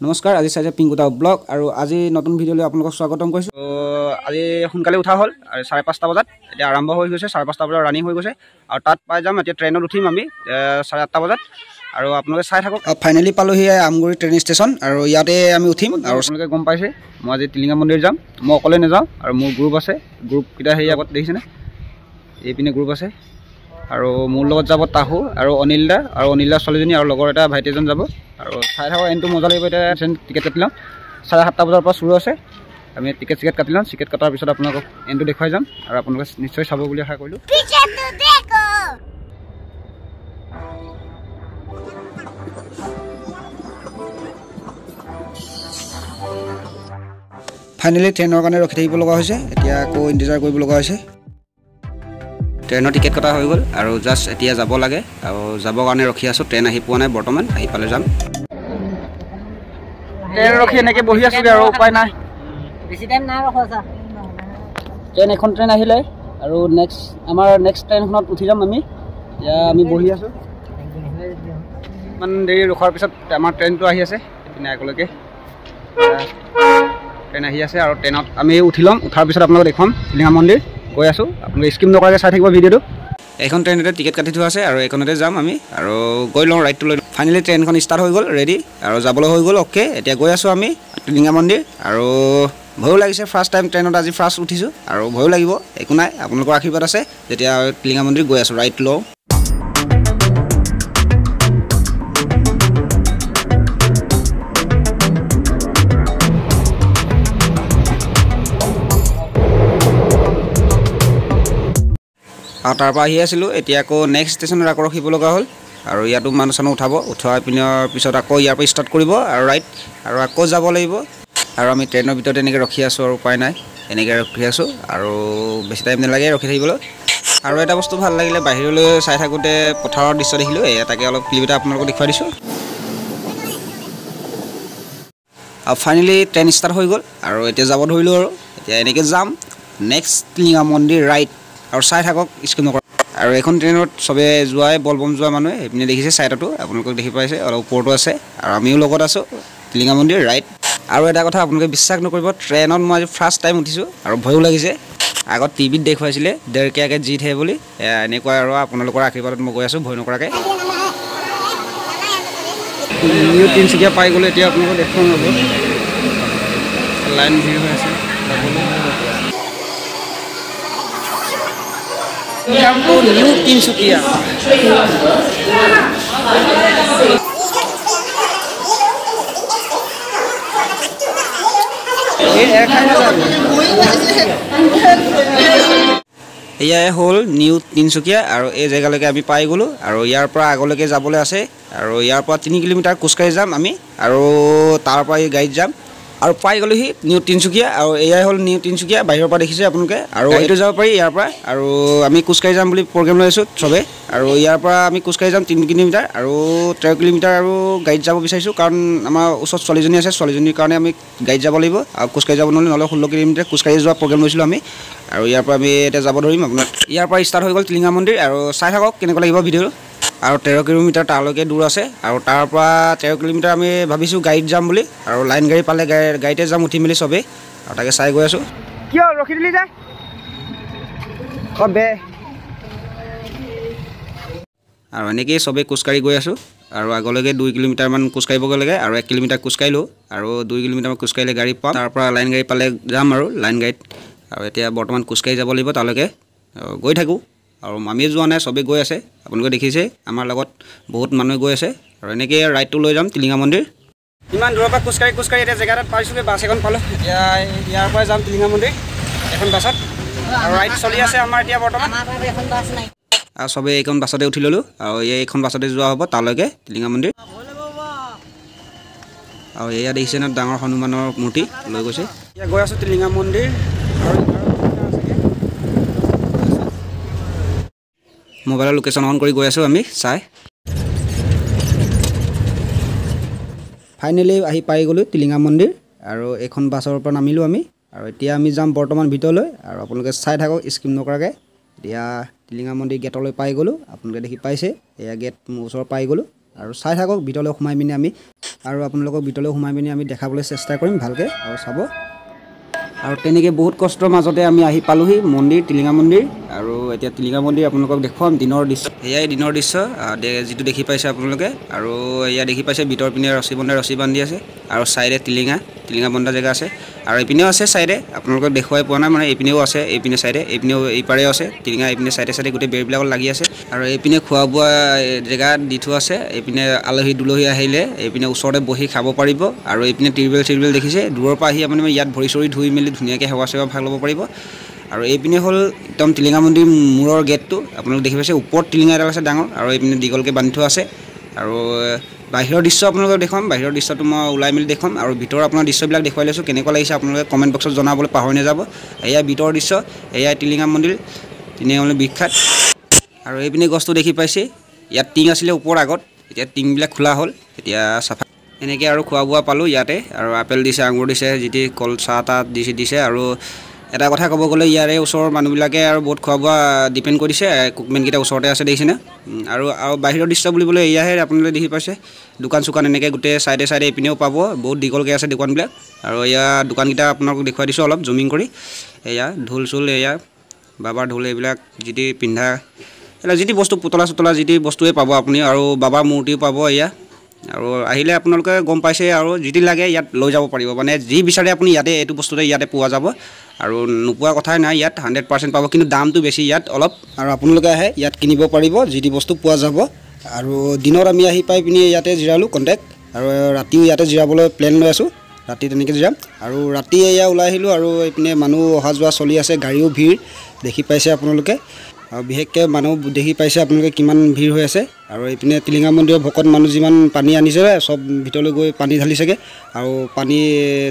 নমস্কাৰ আজি চাইছে পিংকুটা ব্লগ আৰু আজি নতুন ভিডিঅ'লৈ আপোনালোকক স্বাগতম কৰিছোঁ। আজি সোনকালে উঠা হ'ল আৰু 5:30 বজাত এতিয়া আৰম্ভ হৈ গৈছে 5:30 বজাত ৰানিং হৈ গৈছে আৰু তাত পাই যাম এতিয়া ট্ৰেইনত উঠিম আমি 8:30 বজাত আৰু আপোনালোকে চাই থাকক। ফাইনেলি পালোহি আমগুৰি ট্ৰেইন ষ্টেচন আৰু ইয়াতে আমি উঠিম আৰু আপোনালোকে গম পাইছে মই আজি টিলিঙা মন্দিৰ যাম। মই অকলে নাযাওঁ আৰু মোৰ গ্ৰুপ আছে, গ্ৰুপকেইটা সেই আগত দেখিছেনে এইপিনে গ্ৰুপ আছে আৰু মোৰ লগত যাব তাহু আৰু অনিল দা আৰু অনিল দা ছোৱালীজনী আৰু লগৰ এটা ভাইটি এজন যাব আৰু চাই থাকক। এনটো মজা লাগিব। এতিয়া টিকেট কাটি লওঁ 7:30 বজাৰ পৰা শুৰু আছে। আমি টিকেট কাটি লওঁ। টিকেট কটাৰ পিছত আপোনালোকক এনটো দেখুৱাই যাম আৰু আপোনালোকে নিশ্চয় চাব বুলি আশা কৰিলোঁ। ফাইনেলি ট্ৰেইনৰ কাৰণে ৰখি থাকিব লগা হৈছে। এতিয়া আকৌ ইন্তজাৰ কৰিব লগা হৈছে। ট্ৰেইনৰ টিকেট কটা হৈ গ'ল আৰু জাষ্ট এতিয়া যাব লাগে আৰু যাবৰ কাৰণে ৰখি আছোঁ। ট্ৰেইন আহি পোৱা নাই বৰ্তমান, আহি পালে যাম। ট্ৰেইন ৰখি এনেকৈ বহি আছোঁগৈ আৰু উপায় নাই, বেছি টাইম নাই ৰখা। ট্ৰেইন এখন ট্ৰেইন আহিলে আৰু আমাৰ নেক্সট ট্ৰেইনখনত উঠি যাম আমি। এতিয়া আমি বহি আছোঁ ইমান দেৰি ৰখাৰ পিছত আমাৰ ট্ৰেইনটো আহি আছে এইপিনে আগলৈকে। ট্ৰেইন আহি আছে আৰু ট্ৰেইনত আমি উঠি ল'ম। উঠাৰ পিছত আপোনালোকক দেখুৱাম টিলিঙা মন্দিৰ। গৈ আছোঁ, আপোনালোকে স্কিপ নকৰাকৈ চাই থাকিব ভিডিঅ'টো। এইখন ট্ৰেইনতে টিকেট কাটি থোৱা আছে আৰু এইখনতে যাম আমি আৰু গৈ লওঁ ৰাইডটো লৈ। ফাইনেলি ট্ৰেইনখন ষ্টাৰ্ট হৈ গ'ল, ৰেডি আৰু যাবলৈ হৈ গ'ল। অ'কে, এতিয়া গৈ আছোঁ আমি টিলিঙা মন্দিৰ আৰু ভয়ো লাগিছে। ফাৰ্ষ্ট টাইম ট্ৰেইনত আজি ফাৰ্ষ্ট উঠিছোঁ আৰু ভয়ো লাগিব, একো নাই, আপোনালোকৰ আশীৰ্বাদ আছে। যেতিয়া টিলিঙা মন্দিৰ গৈ আছোঁ, ৰাইড লওঁ। আৰু তাৰপৰা আহি আছিলোঁ। এতিয়া আকৌ নেক্সট ষ্টেচনত আকৌ ৰখিব লগা হ'ল আৰু ইয়াতো মানুহ চানুহ উঠাব। উঠোৱাৰ পিছত আকৌ ইয়াৰ পৰা ষ্টাৰ্ট কৰিব আৰু ৰাইড আৰু আকৌ যাব লাগিব। আৰু আমি ট্ৰেইনৰ ভিতৰত এনেকৈ ৰখি আছোঁ আৰু উপায় নাই, এনেকৈ ৰখি আছোঁ আৰু বেছি টাইম নালাগে ৰখি থাকিবলৈ। আৰু এটা বস্তু ভাল লাগিলে, বাহিৰলৈ চাই থাকোঁতে পথাৰৰ দৃশ্য দেখিলোঁ। তাকে অলপ ক্লিপ এটা আপোনালোকক দেখুৱাই দিছোঁ। আৰু ফাইনেলি ট্ৰেইন ষ্টাৰ্ট হৈ গ'ল আৰু এতিয়া যাব ধৰিলোঁ আৰু এতিয়া এনেকৈ যাম নেক্সট টিলিঙা মন্দিৰ ৰাইড আৰু চাই থাকক স্কিপ নকৰা। আৰু এখন ট্ৰেইনত চবে যোৱাই বলবম যোৱা মানুহে এইপিনে দেখিছে ছাইডতো আপোনালোকক দেখি পাইছে, অলপ ওপৰতো আছে আৰু আমিও লগত আছোঁ টিলিঙা মন্দিৰ ৰাইড। আৰু এটা কথা আপোনালোকে বিশ্বাস নকৰিব, ট্ৰেইনত মই আজি ফাৰ্ষ্ট টাইম উঠিছোঁ আৰু ভয়ো লাগিছে। আগত টিভিত দেখুৱাইছিলে ডেৰকেয়াকৈ জিত হে বুলি, এনেকুৱা আৰু আপোনালোকৰ আশীৰ্বাদত মই গৈ আছোঁ ভয় নকৰাকৈ। নিউ তিনিচুকীয়া পাই গ'লোঁ। এতিয়া আপোনালোকক দেখুৱাম ৰ'ব, লাইন ভিৰ হৈ আছে। নিউ তিনিচুকীয়া এয়াই হ'ল নিউ তিনিচুকীয়া আৰু এই জেগালৈকে আমি পাই গ'লোঁ আৰু ইয়াৰ পৰা আগলৈকে যাবলৈ আছে আৰু ইয়াৰ পৰা 3 কিলোমিটাৰ খোজকাঢ়ি যাম আমি আৰু তাৰ পৰা এই গাড়ীত যাম আৰু পাই গ'লোহি নিউ তিনিচুকীয়া। আৰু এয়াই হ'ল নিউ তিনিচুকীয়া, বাহিৰৰ পৰা দেখিছে আপোনালোকে আৰু এইটো যাব পাৰি ইয়াৰ পৰা। আৰু আমি খোজকাঢ়ি যাম বুলি প্ৰগ্ৰেম লৈ আছোঁ চবেই আৰু ইয়াৰ পৰা আমি খোজকাঢ়ি যাম 3 কিলোমিটাৰ আৰু 13 কিলোমিটাৰ আৰু গাড়ীত যাব বিচাৰিছোঁ কাৰণ আমাৰ ওচৰত ছোৱালীজনী আছে, ছোৱালীজনীৰ কাৰণে আমি গাড়ীত যাব লাগিব আৰু খোজকাঢ়ি যাব নহ'লে 16 কিলোমিটাৰ খোজকাঢ়ি যোৱা প্ৰগ্ৰেম লৈছিলোঁ আমি আৰু ইয়াৰ পৰা আমি এতিয়া যাব ধৰিম। আপোনাৰ ইয়াৰ পৰা ষ্টাৰ্ট হৈ গ'ল টিলিঙা মন্দিৰ আৰু চাই থাকক কেনেকুৱা লাগিব ভিডিঅ'টো। আৰু 13 কিলোমিটাৰ তালৈকে দূৰ আছে আৰু তাৰ পৰা 13 কিলোমিটাৰ আমি ভাবিছোঁ গাড়ীত যাম বুলি আৰু লাইন গাড়ী পালে গাড়ীতে যাম উঠি মেলি চবেই আৰু তাকে চাই গৈ আছোঁ। কিয় ৰখি দিলি যায় বে। আৰু এনেকৈয়ে চবেই খোজকাঢ়ি গৈ আছোঁ আৰু আগলৈকে 2 কিলোমিটাৰমান খোজকাঢ়িবগৈ লাগে আৰু 1 কিলোমিটাৰ খোজকাঢ়িলোঁ আৰু 2 কিলোমিটাৰমান খোজকাঢ়িলে গাড়ী পাম। তাৰ পৰা লাইন গাড়ী পালে যাম আৰু লাইন গাড়ীত আৰু এতিয়া বৰ্তমান খোজকাঢ়ি যাব লাগিব তালৈকে। গৈ থাকোঁ আৰু আমিও যোৱা নাই, চবেই গৈ আছে আপোনালোকে দেখিছে। আমাৰ লগত বহুত মানুহে গৈ আছে আৰু এনেকৈ ৰাইডটো লৈ যাম টিলিঙা মন্দিৰ। ইমান দূৰৰ পৰা খোজকাঢ়ি এতিয়া জেগা এটাত পাইছোঁগৈ, বাছ এখন পালোঁ। এতিয়া ইয়াৰ পৰাই যাম টিলিঙা মন্দিৰ এখন বাছত আৰু ৰাইড চলি আছে আমাৰ এতিয়া বৰ্তমান। আৰু চবেই এইখন বাছতে উঠি ল'লোঁ আৰু এইখন বাছতে যোৱা হ'ব তালৈকে টিলিঙা মন্দিৰ। আৰু এয়া দেখিছে ন ডাঙৰ হনুমানৰ মূৰ্তি লৈ গৈছে। এতিয়া গৈ আছোঁ টিলিঙা মন্দিৰ আৰু মোবাইলৰ লোকেশ্যন অন কৰি গৈ আছোঁ আমি চাই। ফাইনেলি আহি পাই গ'লোঁ টিলিঙা মন্দিৰ আৰু এইখন বাছৰ পৰা নামিলোঁ আমি আৰু এতিয়া আমি যাম বৰ্তমান ভিতৰলৈ আৰু আপোনালোকে চাই থাকক স্কিপ নকৰাকৈ। এতিয়া টিলিঙা মন্দিৰ গেটলৈ পাই গ'লোঁ, আপোনালোকে দেখি পাইছে এয়া গেট মোৰ ওচৰত পাই গ'লোঁ আৰু চাই থাকক ভিতৰলৈ সোমাই পিনি আমি আৰু আপোনালোকক ভিতৰলৈ সোমাই পিনি আমি দেখাবলৈ চেষ্টা কৰিম ভালকৈ আৰু চাব আৰু তেনেকৈ বহুত কষ্টৰ মাজতে আমি আহি পালোহি মন্দিৰ টিলিঙা মন্দিৰ আৰু এতিয়া টিলিঙা মন্দিৰ আপোনালোকক দেখুৱাম দিনৰ দৃশ্য এয়াই দিনৰ দৃশ্য যিটো দেখি পাইছে আপোনালোকে আৰু এয়া দেখি পাইছে ভিতৰ পিনে ৰছী বান্ধি আছে আৰু চাইডে টিলিঙা বন্ধা জেগা আছে আৰু এইপিনেও আছে চাইডে আপোনালোকক দেখুৱাই পোৱা নাই মানে এইপিনেও আছে এইপিনে চাইডে এইপিনেও এইপাৰেও আছে টিলিঙা এইপিনে চাইডে গোটেই বেৰবিলাকত লাগি আছে আৰু এইপিনে খোৱা বোৱা জেগা দি থোৱা আছে এইপিনে আলহী দুলহী আহিলে এইপিনে ওচৰতে বহি খাব পাৰিব আৰু এইপিনে টিৰবেল দেখিছে দূৰৰ পৰা আহি আপুনি ইয়াত ভৰি চৰি ধুই মেলি ধুনীয়াকৈ সেৱা ভাগ ল'ব পাৰিব আৰু এইপিনে হ'ল একদম টিলিঙা মন্দিৰ মূৰৰ গেটটো আপোনালোকে দেখি পাইছে ওপৰত টিলিঙা এডাল আছে ডাঙৰ আৰু এইপিনে দীঘলকৈ বান্ধি থোৱা আছে আৰু বাহিৰৰ দৃশ্য আপোনালোকক দেখুৱাম বাহিৰৰ দৃশ্যটো মই ওলাই মেলি দেখুৱাম আৰু ভিতৰৰ আপোনাৰ দৃশ্যবিলাক দেখুৱাই লৈছোঁ কেনেকুৱা লাগিছে আপোনালোকে কমেণ্ট বক্সত জনাবলৈ পাহৰি নাযাব এয়া ভিতৰৰ দৃশ্য এয়াই টিলিঙা মন্দিৰ টিলিঙা মন্দিৰ বিখ্যাত আৰু এইপিনে গছটো দেখি পাইছে ইয়াত টিং আছিলে ওপৰত আগত এতিয়া টিংবিলাক খোলা হ'ল এতিয়া চাফা এনেকৈ আৰু খোৱা বোৱা পালোঁ ইয়াতে আৰু আপেল দিছে আঙুৰ দিছে যিটি কল চাহ তাহ দিছে আৰু এটা কথা ক'ব গ'লে ইয়াৰে ওচৰৰ মানুহবিলাকে আৰু বহুত খোৱা বোৱা ডিপেণ্ড কৰিছে কুকমেনকেইটা ওচৰতে আছে দেখিছেনে আৰু বাহিৰৰ দৃশ্য বুলিবলৈ এয়াহে আপোনালোকে দেখি পাইছে দোকান চোকান এনেকৈ গোটেই চাইডে এইপিনেও পাব বহুত দীঘলকৈ আছে দোকানবিলাক আৰু এয়া দোকানকেইটা আপোনালোকক দেখুৱাই দিছোঁ অলপ জুমিং কৰি এয়া ঢোল চোল এয়া বাবাৰ ঢোল এইবিলাক যিটি পিন্ধা এইবিলাক যিটি বস্তু পুতলা চুতলা যিটি বস্তুৱে পাব আপুনি আৰু বাবাৰ মূৰ্তিও পাব এয়া আৰু আহিলে আপোনালোকে গম পাইছে আৰু যিটি লাগে ইয়াত লৈ যাব পাৰিব মানে যি বিচাৰে আপুনি ইয়াতে এইটো বস্তুতে ইয়াতে পোৱা যাব আৰু নোপোৱা কথাই নাই ইয়াত 100% পাব কিন্তু দামটো বেছি ইয়াত অলপ আৰু আপোনালোকে আহে ইয়াত কিনিব পাৰিব যিটি বস্তু পোৱা যাব আৰু দিনত আমি আহি পাই পিনি ইয়াতে জিৰালোঁ কণ্টেক্ট আৰু ৰাতিও ইয়াতে জিৰাবলৈ প্লেন লৈ আছোঁ ৰাতি তেনেকৈ জিৰাম আৰু ৰাতি এয়া ওলাই আহিলোঁ আৰু এইপিনে মানুহ অহা যোৱা চলি আছে গাড়ীও ভিৰ দেখি পাইছে আপোনালোকে আৰু বিশেষকৈ মানুহ দেখি পাইছে আপোনালোকে কিমান ভিৰ হৈ আছে আৰু এইপিনে টিলিঙা মন্দিৰৰ ভকত মানুহ যিমান পানী আনিছে চব ভিতৰলৈ গৈ পানী ঢালিছেগৈ আৰু পানী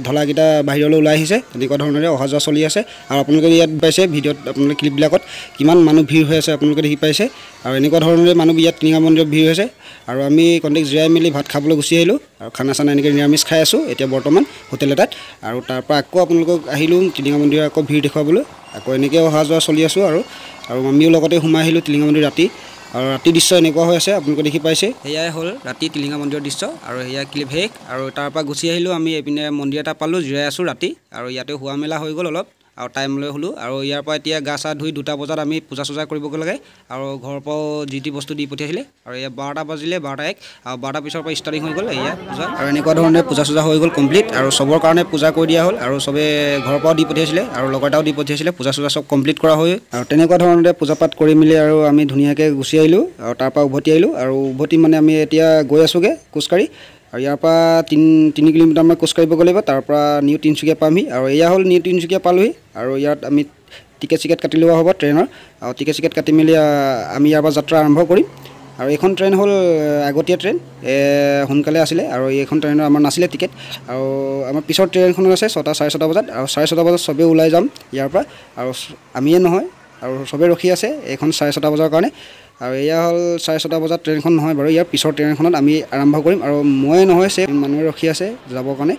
ঢলাকেইটা বাহিৰলৈ ওলাই আহিছে তেনেকুৱা ধৰণেৰে অহা যোৱা চলি আছে আৰু আপোনালোকে ইয়াত পাইছে ভিডিঅ'ত আপোনালোকে ক্লিপবিলাকত কিমান মানুহ ভিৰ হৈ আছে আপোনালোকে দেখি পাইছে আৰু এনেকুৱা ধৰণেৰে মানুহ ইয়াত টিলিঙা মন্দিৰত ভিৰ হৈছে আৰু আমি কণ্টেক্ট জিৰাই মেলি ভাত খাবলৈ গুচি আহিলোঁ আৰু খানা চানা এনেকৈ নিৰামিষ খাই আছোঁ এতিয়া বৰ্তমান হোটেল এটাত আৰু তাৰপৰা আকৌ আপোনালোকক আহিলোঁ টিলিঙা মন্দিৰৰ আকৌ ভিৰ দেখুৱাবলৈ আকৌ এনেকৈ অহা যোৱা চলি আছোঁ আৰু আমিও লগতে সোমাই আহিলোঁ টিলিঙা মন্দিৰ ৰাতি আৰু ৰাতি দৃশ্য এনেকুৱা হৈ আছে আপোনালোকে দেখি পাইছে সেয়াই হ'ল ৰাতি টিলিঙা মন্দিৰৰ দৃশ্য আৰু সেয়া ক্লিপ শেষ আৰু তাৰপৰা গুচি আহিলোঁ আমি এইপিনে মন্দিৰ এটা পালোঁ জিৰাই আছোঁ ৰাতি আৰু ইয়াতে হোৱা মেলা হৈ গ'ল অলপ আৰু টাইম লৈ হ'লোঁ আৰু ইয়াৰ পৰা এতিয়া গা চা ধুই 2টা বজাত আমি পূজা চূজা কৰিবগৈ লাগে আৰু ঘৰৰ পৰাও যিটি বস্তু দি পঠিয়াইছিলে আৰু এয়া 12টা বাজিলে 12টা 1 আৰু 12টা পিছৰ পৰা ষ্টাৰ্টিং হৈ গ'ল এয়া পূজা আৰু এনেকুৱা ধৰণে পূজা চূজা হৈ গ'ল কমপ্লিট আৰু চবৰ কাৰণে পূজা কৰি দিয়া হ'ল আৰু চবে ঘৰৰ পৰাও দি পঠিয়াইছিলে আৰু লগৰ এটাও দি পঠিয়াইছিলে পূজা চূজা চব কমপ্লিট কৰা হৈ আৰু তেনেকুৱা ধৰণে পূজা পাঠ কৰি মেলি আৰু আমি ধুনীয়াকৈ গুচি আহিলোঁ আৰু তাৰপৰা উভতি আহিলোঁ আৰু উভতি মানে আমি এতিয়া গৈ আছোঁগৈ খোজকাঢ়ি আৰু ইয়াৰ পৰা 3 কিলোমিটাৰমান খোজকাঢ়িব লাগিব তাৰপৰা নিউ তিনিচুকীয়া পামহি আৰু এয়া হ'ল নিউ তিনিচুকীয়া পালোহি আৰু ইয়াত আমি টিকেট কাটি লোৱা হ'ব ট্ৰেইনৰ আৰু টিকেট কাটি মেলি আমি ইয়াৰ পৰা যাত্ৰা আৰম্ভ কৰিম আৰু এইখন ট্ৰেইন হ'ল আগতীয়া ট্ৰেইন সোনকালে আছিলে আৰু এইখন ট্ৰেইনৰ আমাৰ নাছিলে টিকেট আৰু আমাৰ পিছৰ ট্ৰেইনখন আছে 6টা 6:30 বজাত আৰু 6:30 বজাত চবেই ওলাই যাম ইয়াৰ পৰা আৰু আমিয়ে নহয় আৰু চবেই ৰখি আছে এইখন 6:30 বজাৰ কাৰণে আৰু এয়া হ'ল 6:30 বজাত ট্ৰেইনখন নহয় বাৰু ইয়াৰ পিছৰ ট্ৰেইনখনত আমি আৰম্ভ কৰিম আৰু ময়ে নহয় চে মানুহে ৰখি আছে যাবৰ কাৰণে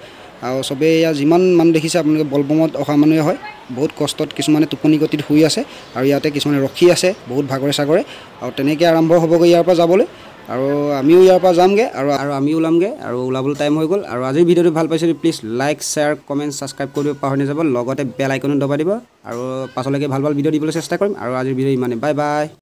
আৰু চবেই ইয়াৰ যিমান মানুহ দেখিছে আপোনালোকে বলবমত অহা মানুহে হয় বহুত কষ্টত কিছুমানে টোপনি গতিত শুই আছে আৰু ইয়াতে কিছুমানে ৰখি আছে বহুত ভাগৰে সাগৰে আৰু তেনেকৈ আৰম্ভ হ'বগৈ ইয়াৰ পৰা যাবলৈ আৰু আমিও ইয়াৰ পৰা যামগৈ আৰু আমি ওলামগৈ আৰু ওলাবলৈ টাইম হৈ গ'ল আৰু আজিৰ ভিডিঅ'টো ভাল পাইছে please like share comment subscribe কৰিব পাহৰি নাযাব লগতে বেল আইকনো দবাই দিব আৰু পাছলৈকে ভাল ভিডিঅ' দিবলৈ চেষ্টা কৰিম আৰু আজিৰ ভিডিঅ' ইমানেই বাই বাই।